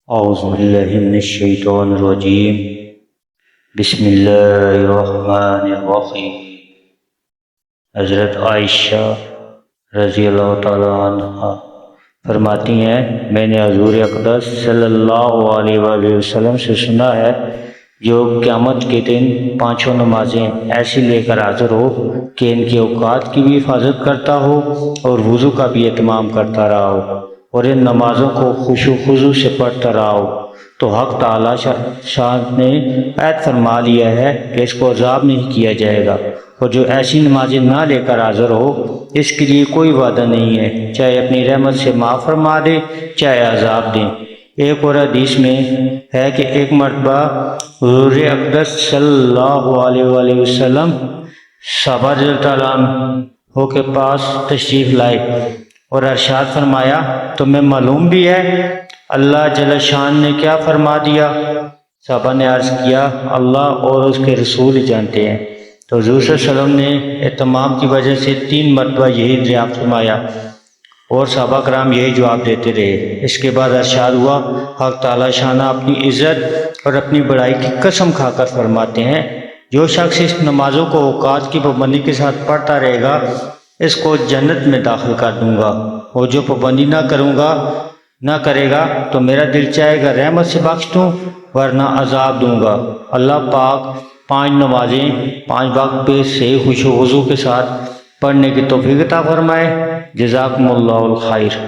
اعوذ باللہ من الشیطان الرجیم بسم اللہ الرحمن الرحیم۔ حضرت عائشہ رضی اللہ تعالیٰ عنہ فرماتی ہیں، میں نے حضور اقدس صلی اللہ علیہ وآلہ وسلم سے سنا ہے، جو قیامت کے دن پانچوں نمازیں ایسی لے کر حاضر ہو کہ ان کے اوقات کی بھی حفاظت کرتا ہو اور وضو کا بھی اہتمام کرتا رہا ہو، اور ان نمازوں کو خشوع و خضوع سے پڑھتا رہا ہو، تو حق تعالیٰ شان نے عہد فرما لیا ہے کہ اس کو عذاب نہیں کیا جائے گا، اور جو ایسی نمازیں نہ لے کر حاضر ہو اس کے لیے کوئی وعدہ نہیں ہے، چاہے اپنی رحمت سے معاف فرما دے چاہے عذاب دیں۔ ایک اور حدیث میں ہے کہ ایک مرتبہ حضور اقدس صلی اللہ علیہ وآلہ وسلم صحابہ رضی اللہ تعالیٰ عنہ کے پاس تشریف لائے اور ارشاد فرمایا، تمہیں معلوم بھی ہے اللہ جل شان نے کیا فرما دیا؟ صحابہ نے عرض کیا، اللہ اور اس کے رسول ہی جانتے ہیں۔ تو حضور صلی اللہ علیہ وسلم نے اہتمام کی وجہ سے 3 مرتبہ یہی دریافت فرمایا اور صحابہ کرام یہی جواب دیتے رہے۔ اس کے بعد ارشاد ہوا، حق تعالی شانہ اپنی عزت اور اپنی بڑائی کی قسم کھا کر فرماتے ہیں، جو شخص اس نمازوں کو اوقات کی پابندی کے ساتھ پڑھتا رہے گا اس کو جنت میں داخل کر دوں گا، اور جو پابندی نہ کرے گا تو میرا دل چاہے گا رحمت سے بخش دوں ورنہ عذاب دوں گا۔ اللہ پاک 5 نمازیں 5 وقت پہ صحیح خشوع و خضوع کے ساتھ پڑھنے کی توفیق عطا فرمائے۔ جزاکم اللہ الخیر۔